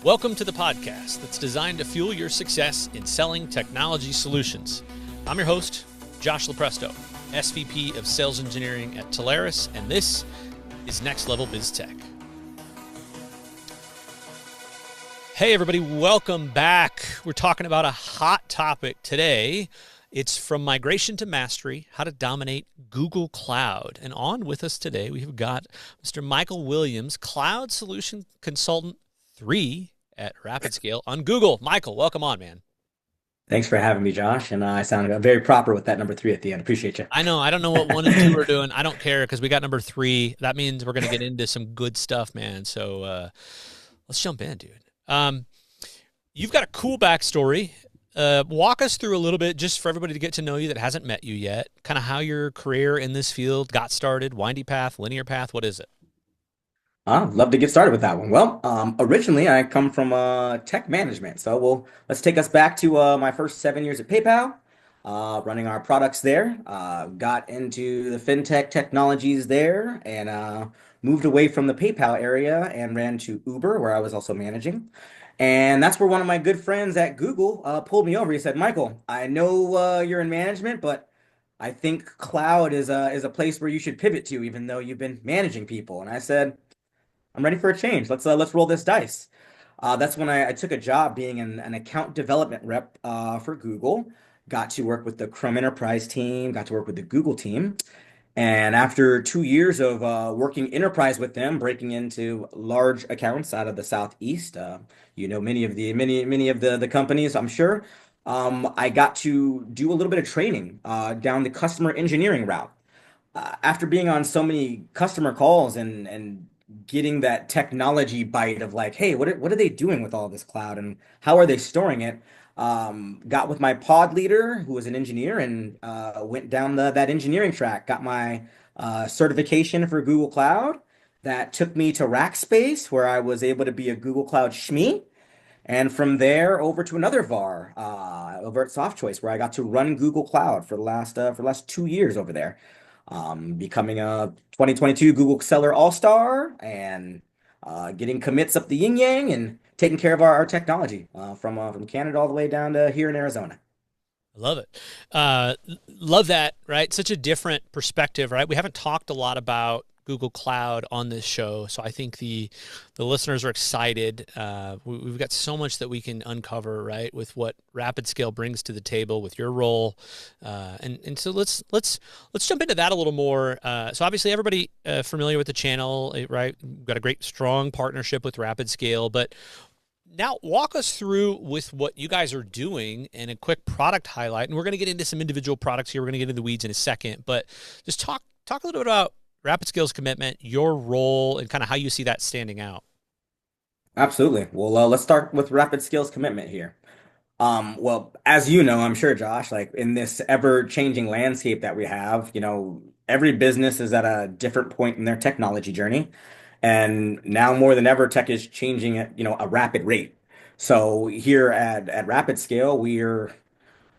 Welcome to the podcast that's designed to fuel your success in selling technology solutions. I'm your host, Josh Lupresto, SVP of Sales Engineering at Telarus, and this is Next Level Biz Tech. Hey everybody, welcome back. We're talking about a hot topic today. It's from migration to mastery, how to dominate Google Cloud. And on with us today, we've got Mr. Michael Williams, Cloud Solution Consultant 3 at RapidScale on Google. Michael, welcome on, man. Thanks for having me, Josh. And I sounded very proper with that number three at the end. Appreciate you. I know, I don't know what 1 and 2 are doing. I don't care because we got number 3. That means we're going to get into some good stuff, man. So let's jump in, dude. You've got a cool backstory. Walk us through a little bit just for everybody to get to know you that hasn't met you yet, kind of how your career in this field got started, windy path, linear path, what is it? Love to get started with that one. Well, originally I come from tech management. Let's take us back to my first 7 years at PayPal, running our products there. Got into the fintech technologies there and moved away from the PayPal area and ran to Uber, where I was also managing. And that's where one of my good friends at Google pulled me over. He said, "Michael, I know you're in management, but I think cloud is a place where you should pivot to, even though you've been managing people." And I said, "I'm ready for a change. Let's roll this dice." That's when I took a job being an account development rep for Google. Got to work with the Chrome Enterprise team, got to work with the Google team. And after 2 years of working enterprise with them, breaking into large accounts out of the Southeast, many of the companies, I'm sure. I got to do a little bit of training down the customer engineering route. After being on so many customer calls and getting that technology bite of like, hey, what are they doing with all this cloud and how are they storing it? Got with my pod leader, who was an engineer, and went down that engineering track. Got my certification for Google Cloud. That took me to Rackspace, where I was able to be a Google Cloud SME. And from there over to another VAR over at SoftChoice, where I got to run Google Cloud for the last 2 years over there, becoming a 2022 Google Seller All-Star and getting commits up the yin yang and taking care of our technology from Canada all the way down to here in Arizona. I love it. Uh, Love that, right? Such a different perspective, right? We haven't talked a lot about Google Cloud on this show, so I think the listeners are excited. We've got so much that we can uncover, right, with what RapidScale brings to the table with your role, and so let's jump into that a little more. So obviously, everybody familiar with the channel, right? We've got a great, strong partnership with RapidScale, but now, walk us through with what you guys are doing and a quick product highlight. And we're going to get into some individual products here. We're going to get into the weeds in a second, but just talk a little bit about RapidScale's commitment, your role, and kind of how you see that standing out. Absolutely. Well, let's start with rapid skills commitment here. Well, as you know, I'm sure, Josh, like in this ever-changing landscape that we have, every business is at a different point in their technology journey. And now more than ever, tech is changing at, a rapid rate. So here at Rapid Scale,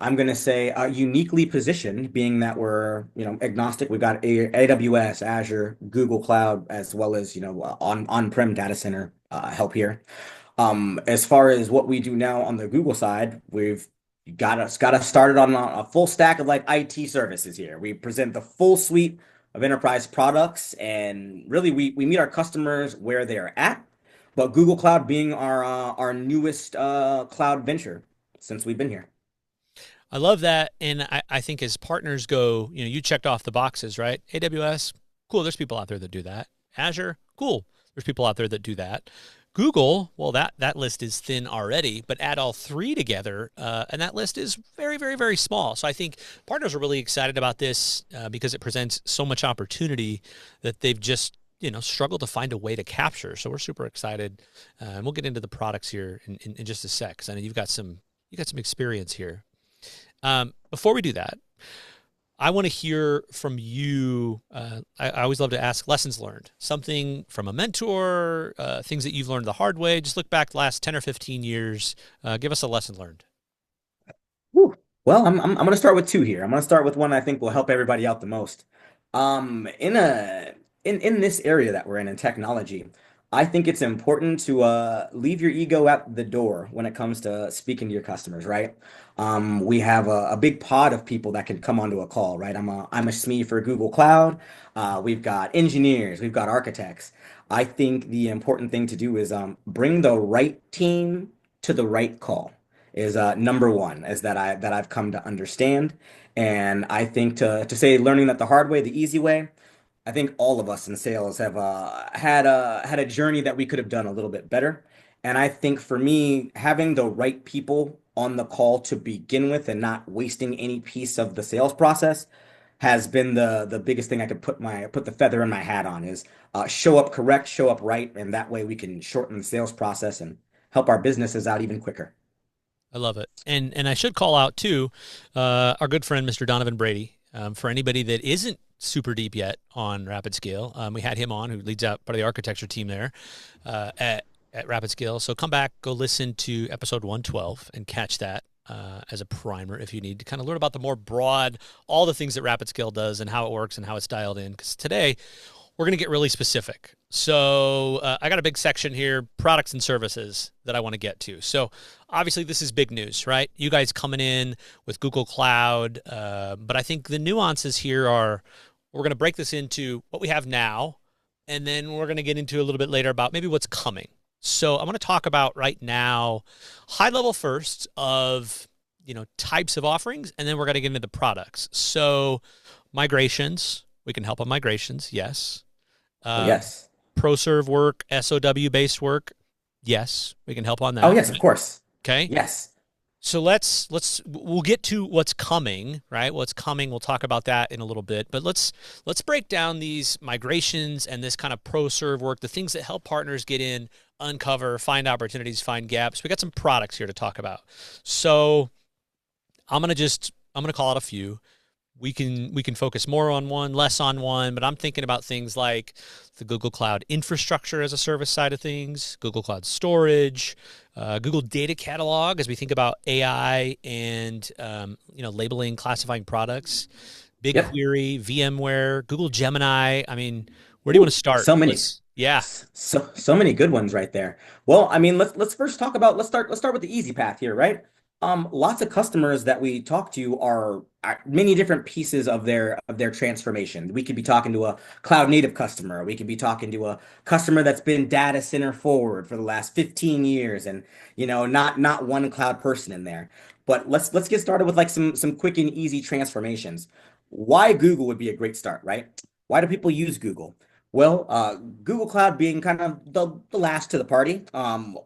I'm going to say, uniquely positioned, being that we're, agnostic. We've got AWS, Azure, Google Cloud, as well as, on-prem data center help here. As far as what we do now on the Google side, we've got us started on a full stack of like IT services here. We present the full suite of enterprise products, and really we meet our customers where they are at. But Google Cloud being our newest cloud venture since we've been here. I love that. And I think as partners go, you checked off the boxes, right? AWS, cool. There's people out there that do that. Azure, cool. There's people out there that do that. Google, well, that list is thin already, but add all three together, and that list is very, very, very small. So I think partners are really excited about this because it presents so much opportunity that they've just struggled to find a way to capture. So we're super excited, and we'll get into the products here in just a sec. Because I know you got some experience here. Before we do that, I want to hear from you. I always love to ask lessons learned, something from a mentor, things that you've learned the hard way. Just look back the last 10 or 15 years. Give us a lesson learned. Whew. Well, I'm going to start with two here. I'm going to start with one I think will help everybody out the most. In this area that we're in technology, I think it's important to leave your ego at the door when it comes to speaking to your customers, right? We have a big pod of people that can come onto a call, right? I'm a SME for Google Cloud. We've got engineers, we've got architects. I think the important thing to do is bring the right team to the right call. Is number one, is that I've come to understand, and I think to say learning that the hard way, the easy way. I think all of us in sales have had a journey that we could have done a little bit better. And I think for me, having the right people on the call to begin with and not wasting any piece of the sales process has been the biggest thing I could put the feather in my hat on is show up correct, show up right, and that way we can shorten the sales process and help our businesses out even quicker. I love it. And I should call out too our good friend Mr. Donovan Brady. For anybody that isn't super deep yet on RapidScale, we had him on, who leads out part of the architecture team there at RapidScale. So come back, go listen to episode 112 and catch that as a primer if you need to kind of learn about the more broad, all the things that RapidScale does and how it works and how it's dialed in. Because today we're going to get really specific. So I got a big section here, products and services that I want to get to. So obviously this is big news, right? You guys coming in with Google Cloud. But I think the nuances here are we're going to break this into what we have now, and then we're going to get into a little bit later about maybe what's coming. So I want to talk about right now, high level first of types of offerings, and then we're going to get into the products. So migrations, we can help on migrations, yes. Oh, Uh, yes. ProServe work, SOW based work, yes, we can help on Oh, that. yes, of course. Okay. Yes. So we'll get to what's coming, right? What's coming, we'll talk about that in a little bit. But let's break down these migrations and this kind of ProServe work, the things that help partners get in, uncover, find opportunities, find gaps. We got some products here to talk about. So I'm gonna call out a few. We can focus more on one, less on one, but I'm thinking about things like the Google Cloud infrastructure as a service side of things, Google Cloud storage, Google Data Catalog as we think about AI and labeling, classifying products, Yep. BigQuery, VMware, Google Gemini. I mean, where do you want Ooh, to start? so many. Yeah, So many good ones right there. Well, I mean, let's first talk about let's start with the easy path here, right? Lots of customers that we talk to are many different pieces of their transformation. We could be talking to a cloud native customer. We could be talking to a customer that's been data center forward for the last 15 years, and not one cloud person in there. But let's get started with like some quick and easy transformations. Why Google would be a great start, right? Why do people use Google? Well, Google Cloud being kind of the last to the party,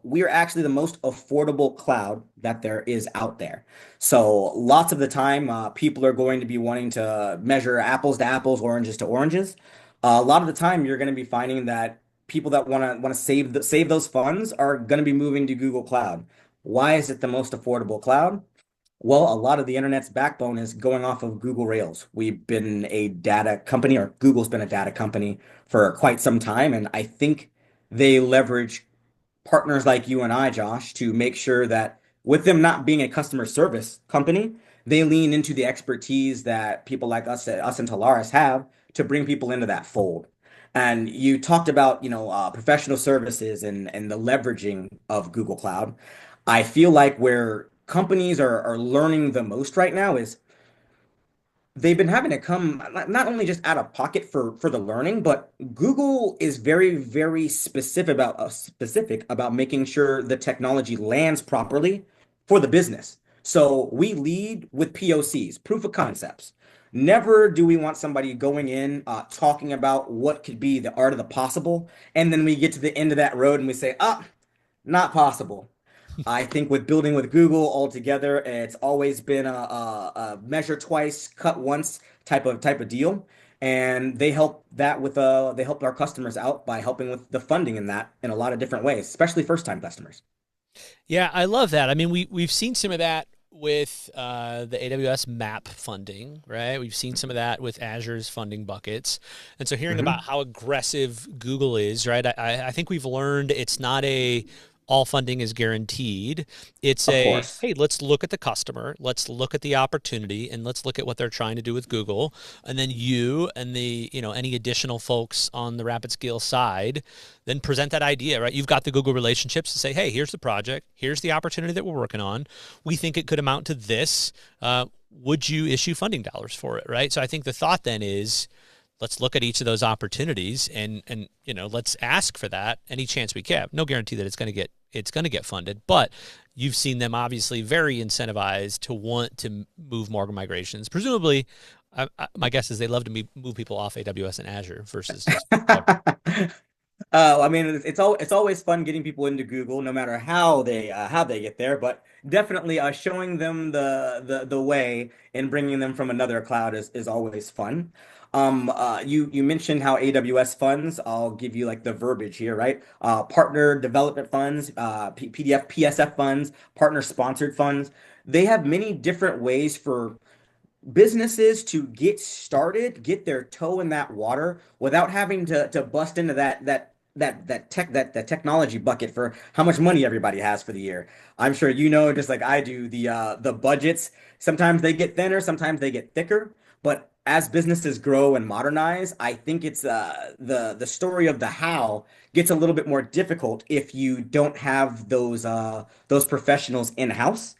we are actually the most affordable cloud that there is out there. So lots of the time, people are going to be wanting to measure apples to apples, oranges to oranges. A lot of the time, you're going to be finding that people that want to save those funds are going to be moving to Google Cloud. Why is it the most affordable cloud? Well, a lot of the internet's backbone is going off of Google Rails. We've been a data company, or Google's been a data company for quite some time, and I think they leverage partners like you and I, Josh, to make sure that with them not being a customer service company, they lean into the expertise that people like us and Talaris have to bring people into that fold. And you talked about, professional services and the leveraging of Google Cloud. I feel like where companies are learning the most right now is they've been having to come not only just out of pocket for the learning, but Google is very, very specific about making sure the technology lands properly for the business. So we lead with POCs, proof of concepts. Never do we want somebody going in talking about what could be the art of the possible, and then we get to the end of that road and we say, not possible. I think with building with Google altogether, it's always been a measure twice, cut once type of deal. And they help our customers out by helping with the funding in that in a lot of different ways, especially first time customers. yeah, I love that. I mean, we've seen some of that with the AWS map funding, right? We've seen some of that with Azure's funding buckets. And so hearing about Hmm. how aggressive Google is, right? I think we've learned it's not a all funding is guaranteed. It's Of a, course. hey, let's look at the customer, let's look at the opportunity, and let's look at what they're trying to do with Google. And then you and the, any additional folks on the RapidScale side then present that idea, right? You've got the Google relationships to say, hey, here's the project, here's the opportunity that we're working on. We think it could amount to this. Would you issue funding dollars for it, right? So I think the thought then is, let's look at each of those opportunities and let's ask for that any chance we can. No guarantee that it's going to get funded, but you've seen them obviously very incentivized to want to move more migrations. Presumably, my guess is they love to move people off AWS and Azure versus just I mean, it's always fun getting people into Google, no matter how they get there. But definitely, showing them the way and bringing them from another cloud is always fun. You mentioned how AWS funds. I'll give you like the verbiage here, right? Partner development funds, PDF, PSF funds, partner sponsored funds. They have many different ways for businesses to get started, get their toe in that water without having to bust into that technology bucket for how much money everybody has for the year. I'm sure you know, just like I do, the budgets, sometimes they get thinner, sometimes they get thicker. But as businesses grow and modernize, I think it's the story of the how gets a little bit more difficult if you don't have those professionals in-house.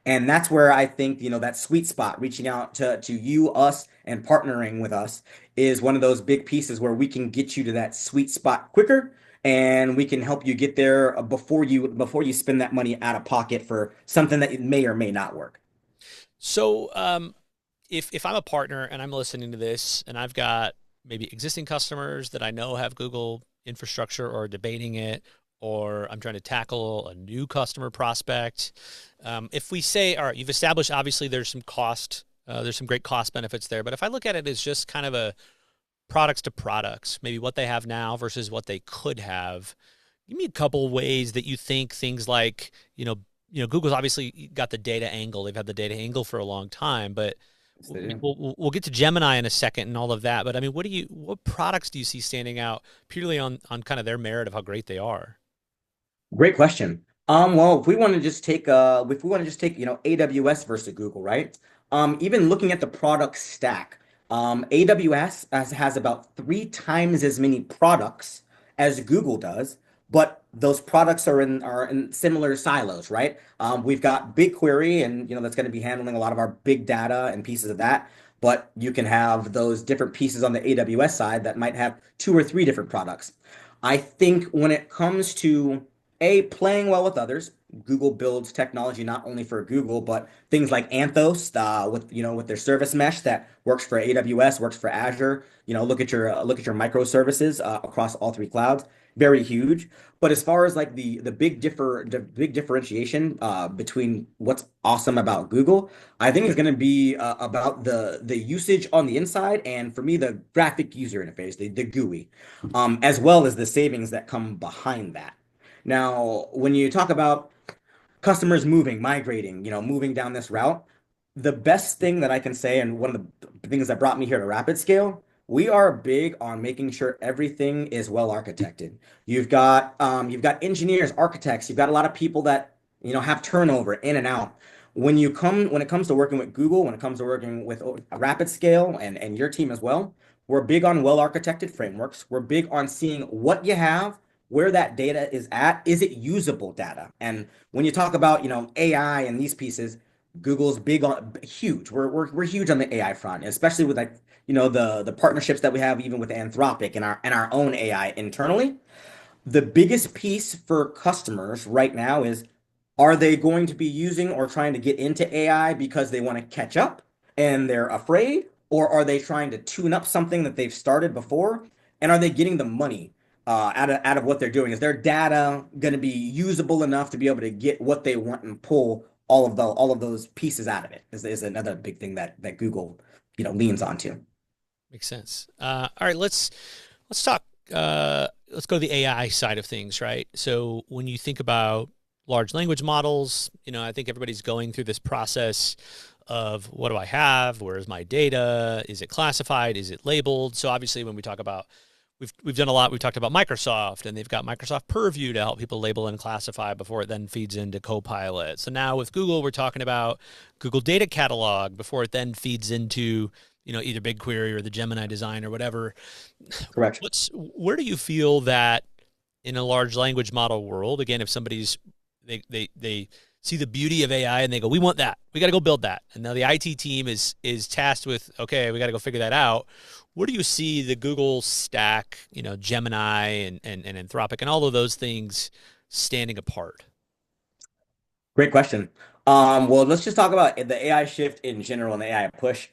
And that's where I think, that sweet spot, reaching out to you, us, and partnering with us is one of those big pieces where we can get you to that sweet spot quicker and we can help you get there before you spend that money out of pocket for something that may or may not work. so. If I'm a partner and I'm listening to this and I've got maybe existing customers that I know have Google infrastructure or debating it, or I'm trying to tackle a new customer prospect, if we say, all right, you've established obviously there's some great cost benefits there, but if I look at it as just kind of a products to products, maybe what they have now versus what they could have, give me a couple ways that you think things like, Google's obviously got the data angle. They've had the data angle for a long time, but Yes, I they mean, do. we'll get to Gemini in a second and all of that. But I mean, what products do you see standing out purely on kind of their merit of how great they are? Great question. Well, if we want to just take, AWS versus Google, right? Even looking at the product stack, AWS has about 3 times as many products as Google does, but those products are in similar silos, right? We've got BigQuery, and that's going to be handling a lot of our big data and pieces of that. But you can have those different pieces on the AWS side that might have 2 or 3 different products. I think when it comes to playing well with others. Google builds technology not only for Google, but things like Anthos, with their service mesh that works for AWS, works for Azure. Look at your microservices across all 3 clouds. Very huge. But as far as like the big differentiation between what's awesome about Google, I think is going to be about the usage on the inside, and for me, the graphic user interface, the GUI, as well as the savings that come behind that. Now, when you talk about customers moving, migrating, moving down this route, the best thing that I can say, and one of the things that brought me here to RapidScale, we are big on making sure everything is well architected. You've got engineers, architects, you've got a lot of people that have turnover in and out. When it comes to working with Google, when it comes to working with RapidScale and your team as well, we're big on well architected frameworks. We're big on seeing what you have, where that data is at. Is it usable data? And when you talk about, AI and these pieces, Google's big on huge. We're huge on the AI front, especially with like, the partnerships that we have even with Anthropic and our own AI internally. The biggest piece for customers right now is, are they going to be using or trying to get into AI because they want to catch up and they're afraid? Or are they trying to tune up something that they've started before? And are they getting the money out of what they're doing? Is their data going to be usable enough to be able to get what they want and pull all of those pieces out of it? Is another big thing that Google, leans onto. Makes sense. All right, let's talk. Let's go to the AI side of things, right? So when you think about large language models, I think everybody's going through this process of what do I have? Where is my data? Is it classified? Is it labeled? So obviously, when we talk about we've done a lot. We've talked about Microsoft, and they've got Microsoft Purview to help people label and classify before it then feeds into Copilot. So now with Google, we're talking about Google Data Catalog before it then feeds into either BigQuery or the Gemini design or whatever. Correct. Where do you feel that in a large language model world, again, if somebody's they see the beauty of AI and they go, we want that, we got to go build that, and now the IT team is tasked with, okay, we got to go figure that out. Where do you see the Google stack, Gemini and Anthropic and all of those things standing apart? Great question. Well, let's just talk about the AI shift in general and the AI push.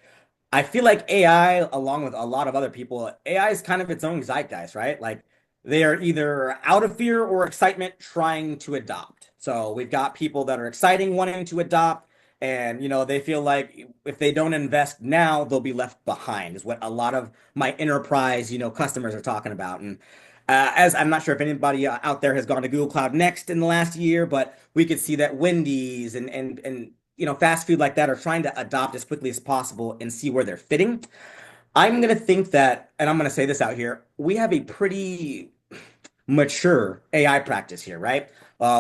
I feel like AI, along with a lot of other people, AI is kind of its own zeitgeist, right? Like they are either out of fear or excitement trying to adopt. So we've got people that are exciting wanting to adopt, and they feel like if they don't invest now, they'll be left behind, is what a lot of my enterprise, customers are talking about. And as I'm not sure if anybody out there has gone to Google Cloud Next in the last year, but we could see that Wendy's and fast food like that are trying to adopt as quickly as possible and see where they're fitting. I'm gonna think that, and I'm gonna say this out here, we have a pretty mature AI practice here, right?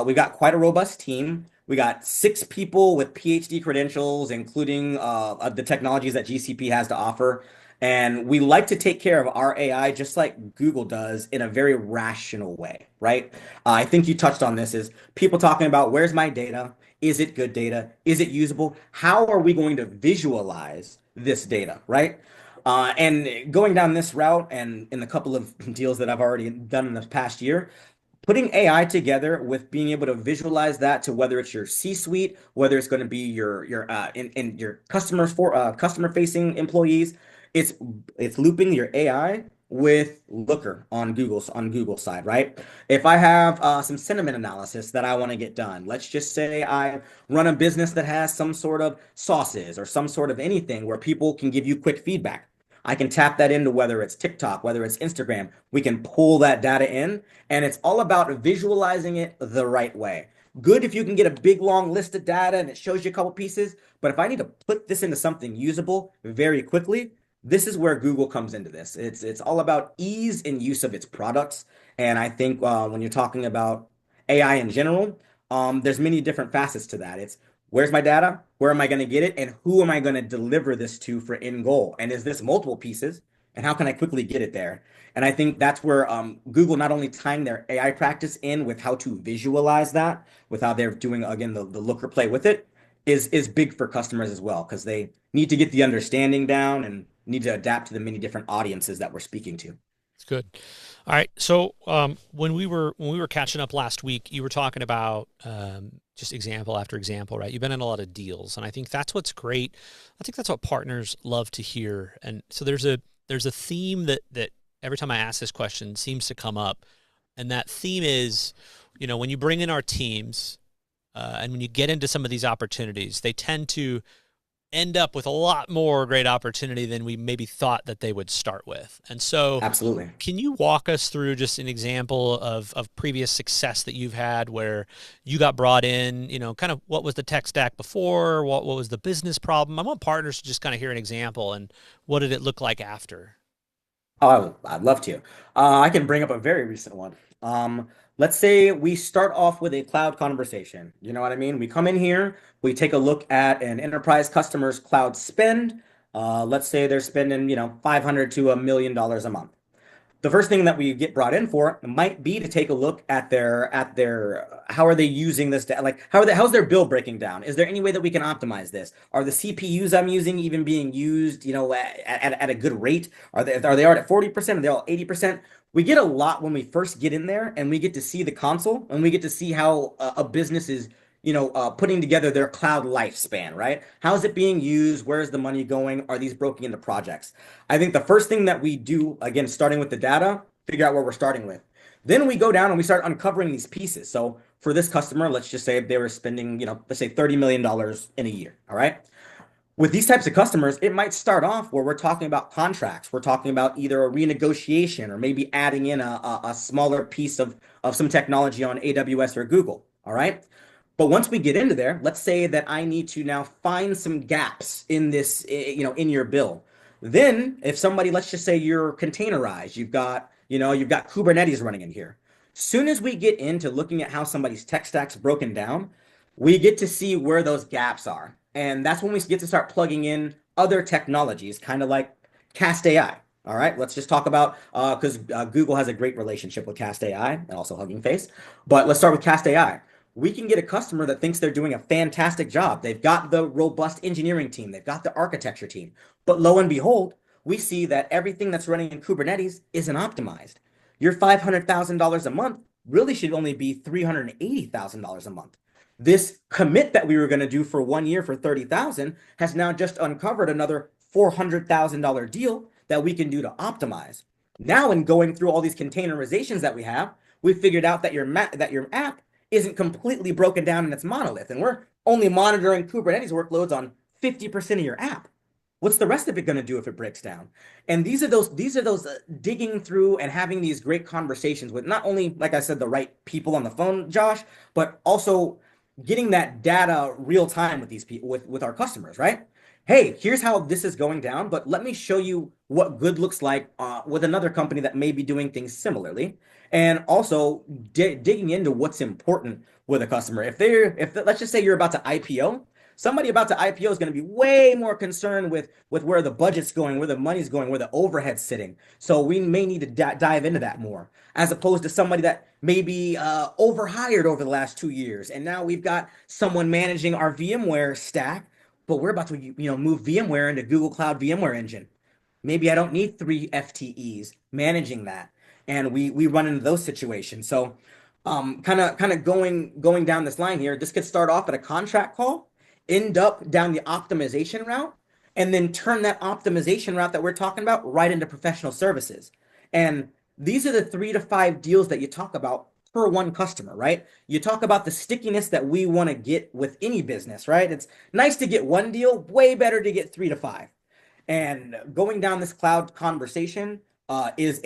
We got quite a robust team. We got 6 people with PhD credentials, including the technologies that GCP has to offer. And we like to take care of our AI just like Google does in a very rational way, right? I think you touched on this is people talking about where's my data? Is it good data? Is it usable? How are we going to visualize this data, right? And going down this route, and in the couple of deals that I've already done in the past year, putting AI together with being able to visualize that to whether it's your C-suite, whether it's going to be your in your customers for customer facing employees, it's it's looping your AI with Looker on Google's side, right? If I have some sentiment analysis that I want to get done, let's just say I run a business that has some sort of sauces or some sort of anything where people can give you quick feedback. I can tap that into whether it's TikTok, whether it's Instagram. We can pull that data in, and it's all about visualizing it the right way. Good if you can get a big long list of data and it shows you a couple pieces, but if I need to put this into something usable very quickly, this is where Google comes into this. It's all about ease in use of its products, and I think when you're talking about AI in general, there's many different facets to that. It's where's my data? Where am I going to get it? And who am I going to deliver this to for end goal? And is this multiple pieces? And how can I quickly get it there? And I think that's where Google not only tying their AI practice in with how to visualize that, with how they're doing again the looker play with it, is big for customers as well because they need to get the understanding down and need to adapt to the many different audiences that we're speaking to. It's good. All right. So when we were catching up last week, you were talking about just example after example, right? You've been in a lot of deals, and I think that's what's great. I think that's what partners love to hear. And so there's a theme that every time I ask this question seems to come up, and that theme is, when you bring in our teams, and when you get into some of these opportunities, they tend to end up with a lot more great opportunity than we maybe thought that they would start with. And so Absolutely. can you walk us through just an example of previous success that you've had where you got brought in, kind of what was the tech stack before, what was the business problem? I want partners to just kind of hear an example and what did it look like after? Oh, I'd love to. I can bring up a very recent one. Let's say we start off with a cloud conversation. You know what I mean? We come in here, we take a look at an enterprise customer's cloud spend. Let's say they're spending, 500 to $1 million a month. The first thing that we get brought in for might be to take a look at their how are they using this data? Like how's their bill breaking down? Is there any way that we can optimize this? Are the CPUs I'm using even being used, at a good rate? Are they all at 40%? Are they all 80%? We get a lot when we first get in there and we get to see the console and we get to see how a business is putting together their cloud lifespan, right? How is it being used? Where's the money going? Are these broken into projects? I think the first thing that we do, again, starting with the data, figure out where we're starting with. Then we go down and we start uncovering these pieces. So for this customer, let's just say they were spending, let's say $30 million in a year. All right. With these types of customers, it might start off where we're talking about contracts. We're talking about either a renegotiation or maybe adding in a smaller piece of some technology on AWS or Google. All right. But once we get into there, let's say that I need to now find some gaps in this, in your bill. Then, if somebody, let's just say you're containerized, you've got You've got Kubernetes running in here. Soon as we get into looking at how somebody's tech stack's broken down, we get to see where those gaps are. And that's when we get to start plugging in other technologies, kind of like Cast AI. All right, let's just talk about because Google has a great relationship with Cast AI and also Hugging Face. But let's start with Cast AI. We can get a customer that thinks they're doing a fantastic job. They've got the robust engineering team, they've got the architecture team. But lo and behold, we see that everything that's running in Kubernetes isn't optimized. Your $500,000 a month really should only be $380,000 a month. This commit that we were going to do for 1 year for 30,000 has now just uncovered another $400,000 deal that we can do to optimize. Now, in going through all these containerizations that we have, we figured out that your app isn't completely broken down in its monolith, and we're only monitoring Kubernetes workloads on 50% of your app. What's the rest of it going to do if it breaks down? And these are those digging through and having these great conversations with not only, like I said, the right people on the phone, Josh, but also getting that data real time with these people with our customers, right? Hey, here's how this is going down, but let me show you what good looks like with another company that may be doing things similarly, and also digging into what's important with a customer. If let's just say you're about to IPO, somebody about to IPO is going to be way more concerned with where the budget's going, where the money's going, where the overhead's sitting. So we may need to dive into that more, as opposed to somebody that may be overhired over the last 2 years, and now we've got someone managing our VMware stack, but we're about to move VMware into Google Cloud VMware Engine. Maybe I don't need 3 FTEs managing that, and we run into those situations. So, kind of going down this line here. This could start off at a contract call, end up down the optimization route, and then turn that optimization route that we're talking about right into professional services. And these are the 3 to 5 deals that you talk about per one customer, right? You talk about the stickiness that we want to get with any business, right? It's nice to get one deal, way better to get 3 to 5. And going down this cloud conversation is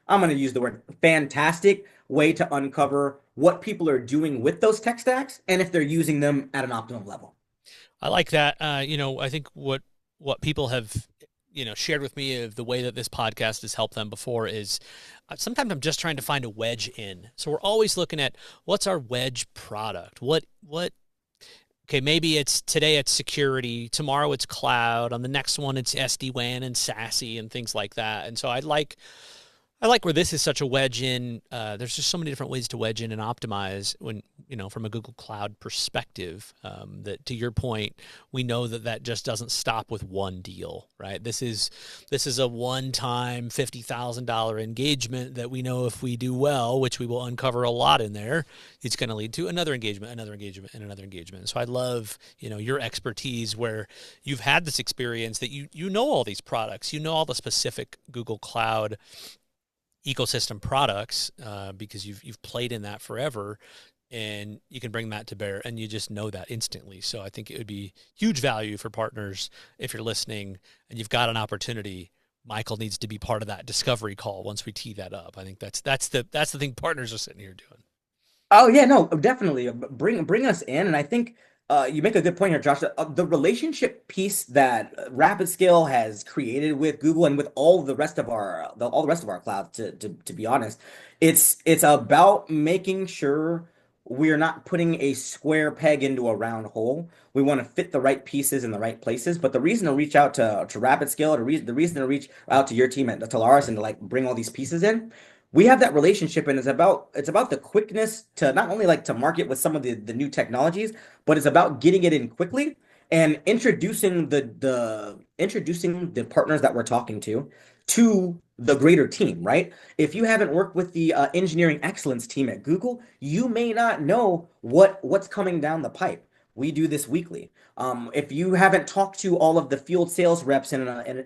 I'm going to use the word fantastic way to uncover what people are doing with those tech stacks and if they're using them at an optimum level. I like that. I think what people have shared with me of the way that this podcast has helped them before is sometimes I'm just trying to find a wedge in. So we're always looking at what's our wedge product. What okay, maybe it's today it's security, tomorrow it's cloud, on the next one it's SD-WAN and SASE and things like that. And so I like where this is such a wedge in. There's just so many different ways to wedge in and optimize when, from a Google Cloud perspective, that to your point, we know that just doesn't stop with one deal, right? This is a one-time $50,000 engagement that we know if we do well, which we will uncover a lot in there, it's going to lead to another engagement, and another engagement. So I love, your expertise where you've had this experience that you know all these products, you know all the specific Google Cloud ecosystem products because you've played in that forever, and you can bring that to bear, and you just know that instantly. So I think it would be huge value for partners if you're listening and you've got an opportunity. Michael needs to be part of that discovery call once we tee that up. I think that's the thing partners are sitting here doing. Oh yeah, no, definitely. Bring us in, and I think you make a good point here, Josh. The relationship piece that RapidScale has created with Google and with all the rest of all the rest of our cloud, to be honest, it's about making sure we're not putting a square peg into a round hole. We want to fit the right pieces in the right places. But the reason to reach out to RapidScale, the reason to reach out to your team at Talaris and to like bring all these pieces in, we have that relationship, and it's about the quickness to not only like to market with some of the new technologies, but it's about getting it in quickly and introducing the partners that we're talking to the greater team, right? If you haven't worked with the engineering excellence team at Google, you may not know what's coming down the pipe. We do this weekly. If you haven't talked to all of the field sales reps in an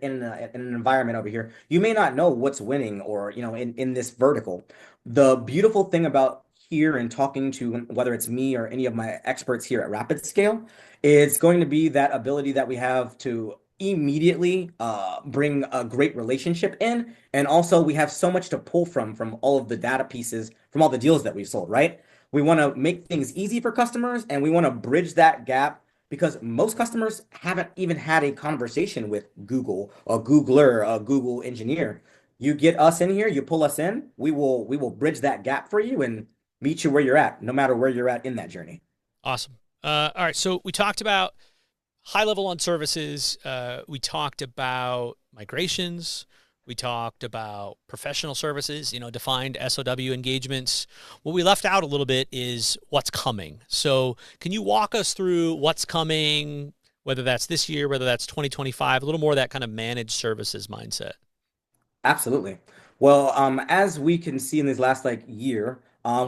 environment over here, you may not know what's winning or, in this vertical. The beautiful thing about here and talking to whether it's me or any of my experts here at RapidScale, it's going to be that ability that we have to immediately bring a great relationship in. And also we have so much to pull from all of the data pieces, from all the deals that we've sold, right? We want to make things easy for customers, and we want to bridge that gap because most customers haven't even had a conversation with Google, a Googler, a Google engineer. You get us in here, you pull us in, we will bridge that gap for you and meet you where you're at, no matter where you're at in that journey. Awesome. All right. So we talked about high level on services. We talked about migrations. We talked about professional services, defined SOW engagements. What we left out a little bit is what's coming. So, can you walk us through what's coming, whether that's this year, whether that's 2025, a little more of that kind of managed services mindset? Absolutely. Well, as we can see in this last like year,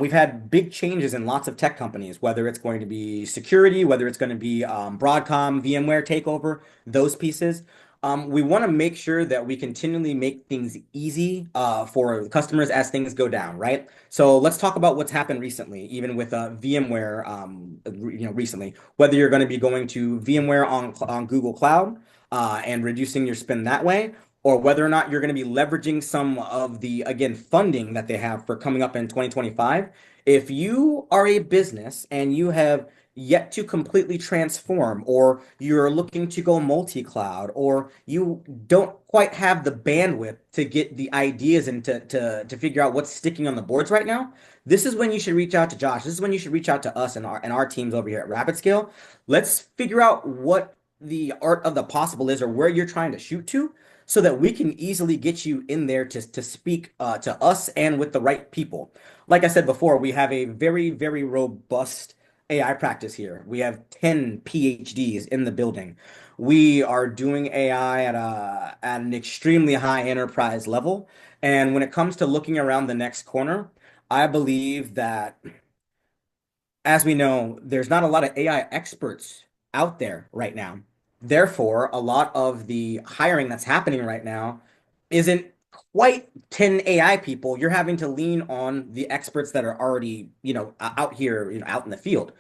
we've had big changes in lots of tech companies, whether it's going to be security, whether it's going to be Broadcom, VMware takeover, those pieces. We want to make sure that we continually make things easy for customers as things go down, right? So let's talk about what's happened recently, even with VMware, recently, whether you're going to be going to VMware on Google Cloud and reducing your spend that way, or whether or not you're going to be leveraging some of the, again, funding that they have for coming up in 2025. If you are a business and you have yet to completely transform, or you're looking to go multi-cloud, or you don't quite have the bandwidth to get the ideas and to figure out what's sticking on the boards right now, this is when you should reach out to Josh. This is when you should reach out to us and our teams over here at RapidScale. Let's figure out what the art of the possible is, or where you're trying to shoot to, so that we can easily get you in there to speak to us and with the right people. Like I said before, we have a very, very robust AI practice here. We have 10 PhDs in the building. We are doing AI at an extremely high enterprise level. And when it comes to looking around the next corner, I believe that, as we know, there's not a lot of AI experts out there right now. Therefore, a lot of the hiring that's happening right now isn't quite 10 AI people. You're having to lean on the experts that are already, out here, out in the field.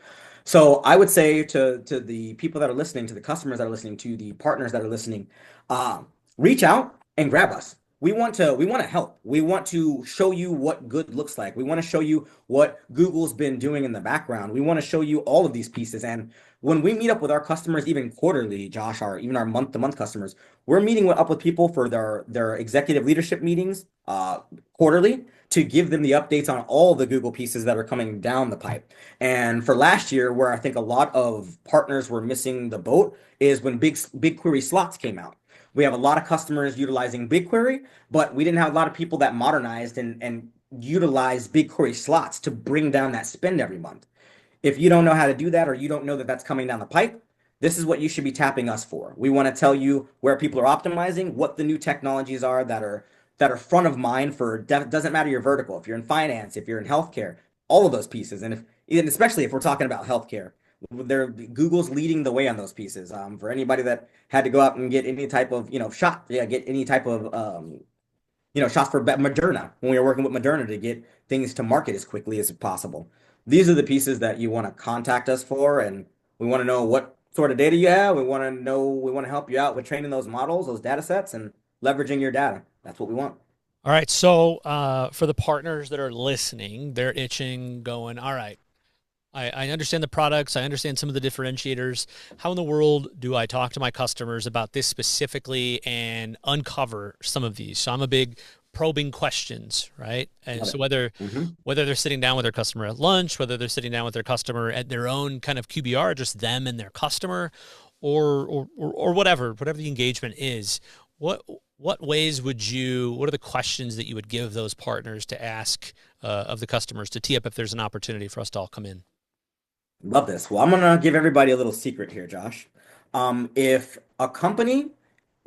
So I would say to the people that are listening, to the customers that are listening, to the partners that are listening, uh, reach out and grab us. We want to help. We want to show you what good looks like. We want to show you what Google's been doing in the background. We want to show you all of these pieces. And when we meet up with our customers, even quarterly, Josh, even our month-to-month customers, we're meeting up with people for their executive leadership meetings quarterly, to give them the updates on all the Google pieces that are coming down the pipe. And for last year, where I think a lot of partners were missing the boat, is when BigQuery slots came out. We have a lot of customers utilizing BigQuery, but we didn't have a lot of people that modernized and utilized BigQuery slots to bring down that spend every month. If you don't know how to do that, or you don't know that that's coming down the pipe, this is what you should be tapping us for. We want to tell you where people are optimizing, what the new technologies are that are front of mind for, doesn't matter your vertical. If you're in finance, if you're in healthcare, all of those pieces, and especially if we're talking about healthcare, Google's leading the way on those pieces. For anybody that had to go out and get any type of shot, yeah, get any type of shots for Moderna, when we were working with Moderna to get things to market as quickly as possible. These are the pieces that you want to contact us for, and we want to know what sort of data you have. We want to help you out with training those models, those data sets, and leveraging your data. That's what we want. All right. So, for the partners that are listening, they're itching, going, all right, I understand the products. I understand some of the differentiators. How in the world do I talk to my customers about this specifically and uncover some of these? So I'm a big probing questions, right? And Love so it. whether Hmm. whether they're sitting down with their customer at lunch, whether they're sitting down with their customer at their own kind of QBR, just them and their customer, or whatever the engagement is, what what ways would you? What are the questions that you would give those partners to ask of the customers to tee up if there's an opportunity for us to all come in? Love this. Well, I'm gonna give everybody a little secret here, Josh. If a company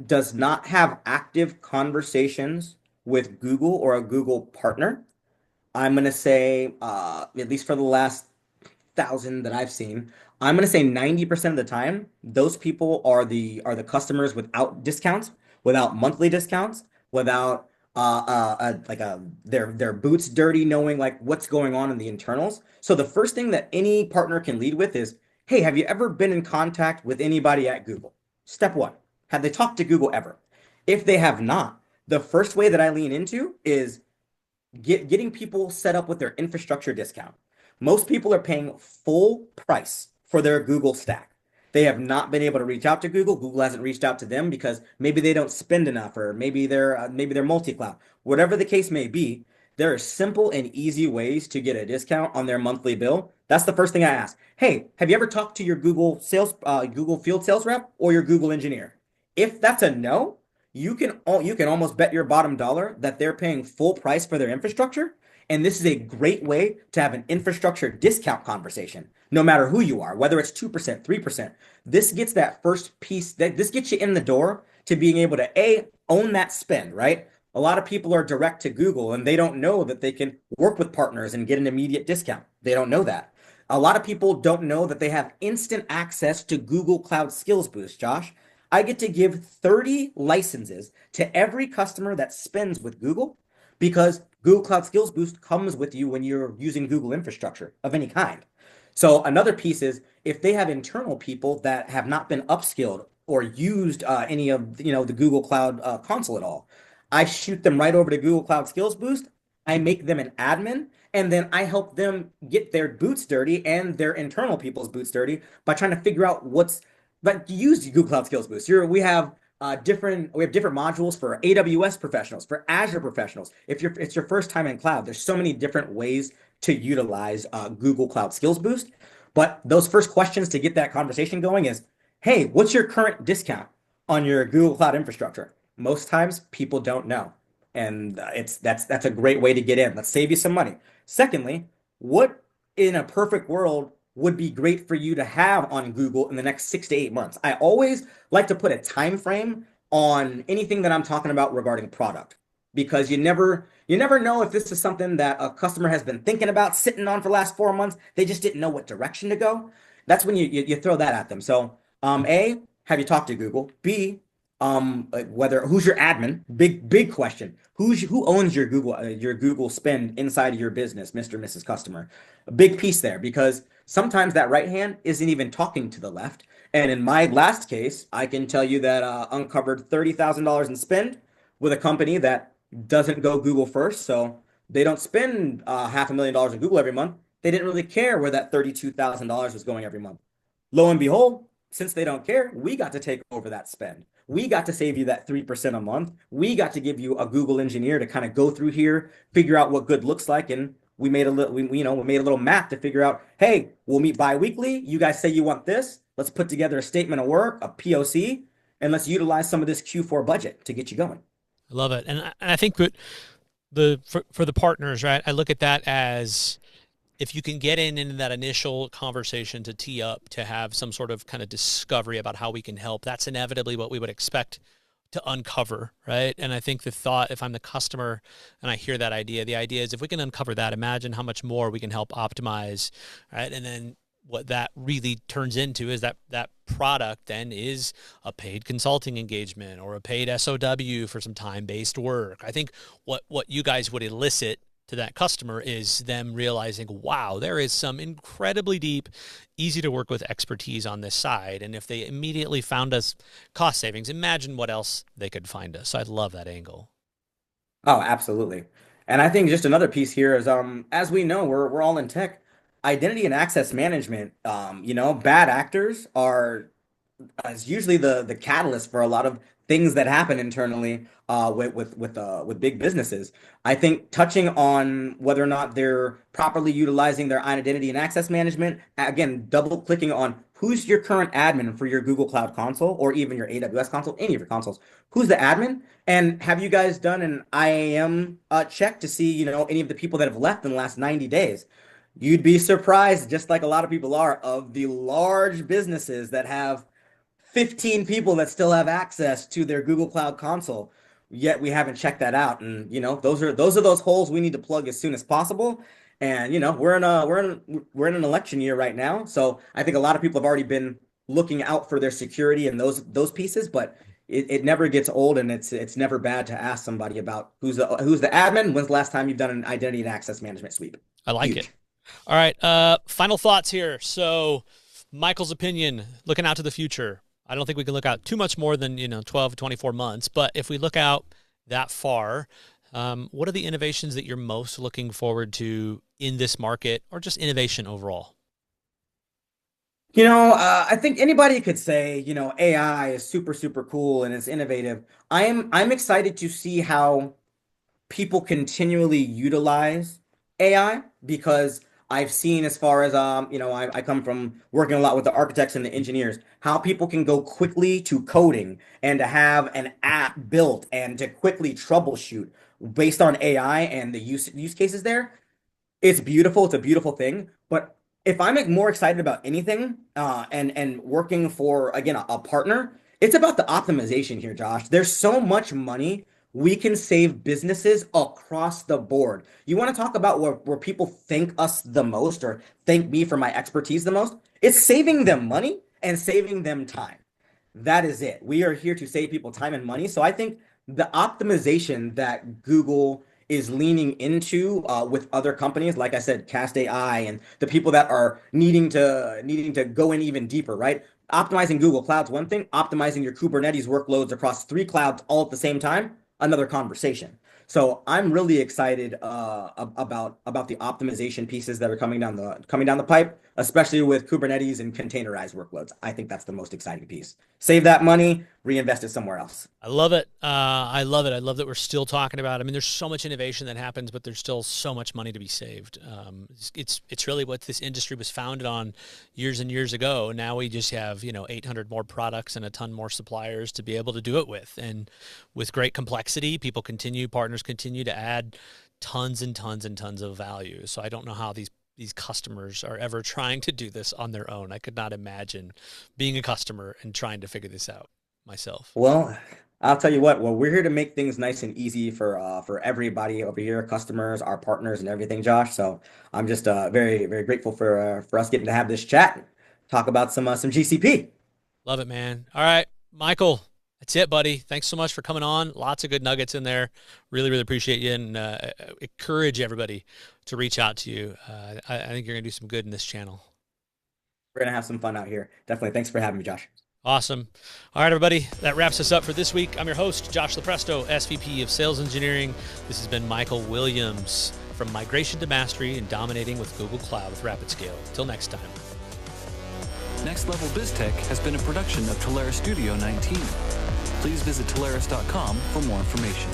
does not have active conversations with Google or a Google partner, I'm gonna say, at least for the last thousand that I've seen, I'm gonna say 90% of the time, those people are the customers without discounts, without monthly discounts, without like their boots dirty, knowing like what's going on in the internals. So the first thing that any partner can lead with is, hey, have you ever been in contact with anybody at Google? Step one, have they talked to Google ever? If they have not, the first way that I lean into is getting people set up with their infrastructure discount. Most people are paying full price for their Google stack. They have not been able to reach out to Google. Google hasn't reached out to them because maybe they don't spend enough, or maybe they're multi-cloud. Whatever the case may be, there are simple and easy ways to get a discount on their monthly bill. That's the first thing I ask. Hey, have you ever talked to your Google field sales rep or your Google engineer? If that's a no, you can almost bet your bottom dollar that they're paying full price for their infrastructure. And this is a great way to have an infrastructure discount conversation, no matter who you are, whether it's 2%, 3%. This gets that first piece, that this gets you in the door to being able to own that spend, right? A lot of people are direct to Google and they don't know that they can work with partners and get an immediate discount. They don't know that. A lot of people don't know that they have instant access to Google Cloud Skills Boost, Josh. I get to give 30 licenses to every customer that spends with Google because Google Cloud Skills Boost comes with you when you're using Google infrastructure of any kind. So another piece is if they have internal people that have not been upskilled or used any of the Google Cloud console at all, I shoot them right over to Google Cloud Skills Boost. I make them an admin, and then I help them get their boots dirty and their internal people's boots dirty by trying to figure out what's. But use Google Cloud Skills Boost. We have different modules for AWS professionals, for Azure professionals. If it's your first time in cloud, there's so many different ways to utilize Google Cloud Skills Boost. But those first questions to get that conversation going is, hey, what's your current discount on your Google Cloud infrastructure? Most times people don't know. And that's a great way to get in. Let's save you some money. Secondly, what in a perfect world would be great for you to have on Google in the next 6 to 8 months? I always like to put a time frame on anything that I'm talking about regarding product because you never know if this is something that a customer has been thinking about sitting on for the last 4 months. They just didn't know what direction to go. That's when you throw that at them. So, A, have you talked to Google? B, whether who's your admin? Big question. Who owns your Google spend inside of your business, Mr. and Mrs. Customer? A big piece there because sometimes that right hand isn't even talking to the left. And in my last case, I can tell you that uncovered $30,000 in spend with a company that doesn't go Google first. So they don't spend $500,000 in Google every month. They didn't really care where that $32,000 was going every month. Lo and behold, since they don't care, we got to take over that spend. We got to save you that 3% a month. We got to give you a Google engineer to kind of go through here, figure out what good looks like. And we made a little, we made a little map to figure out, hey, we'll meet bi-weekly. You guys say you want this. Let's put together a statement of work, a POC, and let's utilize some of this Q4 budget to get you going. I love it. And I think for the partners, right? I look at that as if you can get into that initial conversation to tee up to have some sort of kind of discovery about how we can help, that's inevitably what we would expect to uncover, right? And I think the thought, if I'm the customer and I hear that idea, the idea is if we can uncover that, imagine how much more we can help optimize, right? And then what that really turns into is that product then is a paid consulting engagement or a paid SOW for some time-based work. I think what you guys would elicit to that customer is them realizing, wow, there is some incredibly deep, easy to work with expertise on this side. And if they immediately found us cost savings, imagine what else they could find us. So I love that angle. Oh, absolutely. And I think just another piece here is as we know, we're all in tech. Identity and access management, bad actors are is usually the catalyst for a lot of things that happen internally with big businesses. I think touching on whether or not they're properly utilizing their identity and access management, again, double clicking on who's your current admin for your Google Cloud console or even your AWS console, any of your consoles. Who's the admin? And have you guys done an IAM check to see, any of the people that have left in the last 90 days? You'd be surprised, just like a lot of people are, of the large businesses that have 15 people that still have access to their Google Cloud console. Yet we haven't checked that out. And those holes we need to plug as soon as possible. And we're in an election year right now. So I think a lot of people have already been looking out for their security and those pieces, but it never gets old and it's never bad to ask somebody about who's the admin, when's the last time you've done an identity and access management sweep. I like it. Huge. All right. Final thoughts here. So Michael's opinion, looking out to the future. I don't think we can look out too much more than 12, 24 months. But if we look out that far, what are the innovations that you're most looking forward to in this market or just innovation overall? I think anybody could say, AI is super, super cool and it's innovative. I'm excited to see how people continually utilize AI because I've seen as far as I come from working a lot with the architects and the engineers, how people can go quickly to coding and to have an app built and to quickly troubleshoot based on AI and the use cases there. It's beautiful. It's a beautiful thing. But if I'm like, more excited about anything, and working for again a partner, it's about the optimization here, Josh. There's so much money we can save businesses across the board. You want to talk about where people thank us the most or thank me for my expertise the most? It's saving them money and saving them time. That is it. We are here to save people time and money. So I think the optimization that Google is leaning into with other companies, like I said, Cast AI and the people that are needing to go in even deeper, right? Optimizing Google Cloud's one thing, optimizing your Kubernetes workloads across three clouds all at the same time, another conversation. So I'm really excited about the optimization pieces that are coming down the pipe, especially with Kubernetes and containerized workloads. I think that's the most exciting piece. Save that money, reinvest it somewhere else. I love it. I love it. I love that we're still talking about it. I mean, there's so much innovation that happens, but there's still so much money to be saved. It's really what this industry was founded on years and years ago. Now we just have 800 more products and a ton more suppliers to be able to do it with, and with great complexity, partners continue to add tons and tons and tons of value. So I don't know how these customers are ever trying to do this on their own. I could not imagine being a customer and trying to figure this out myself. Well, I'll tell you what. Well, we're here to make things nice and easy for everybody over here, customers, our partners, and everything, Josh. So I'm just very very grateful for us getting to have this chat, talk about some GCP. Love it, man. All right, Michael, that's it, buddy. Thanks so much for coming on. Lots of good nuggets in there. Really, really appreciate you, and encourage everybody to reach out to you. I think you're going to do some good in this channel. We're gonna have some fun out here. Definitely. Thanks for having me, Josh. Awesome. All right, everybody. That wraps us up for this week. I'm your host, Josh Lupresto, SVP of Sales Engineering. This has been Michael Williams from Migration to Mastery and Dominating with Google Cloud with RapidScale. Till next time. Next Level BizTech has been a production of Telarus Studio 19. Please visit Telarus.com for more information.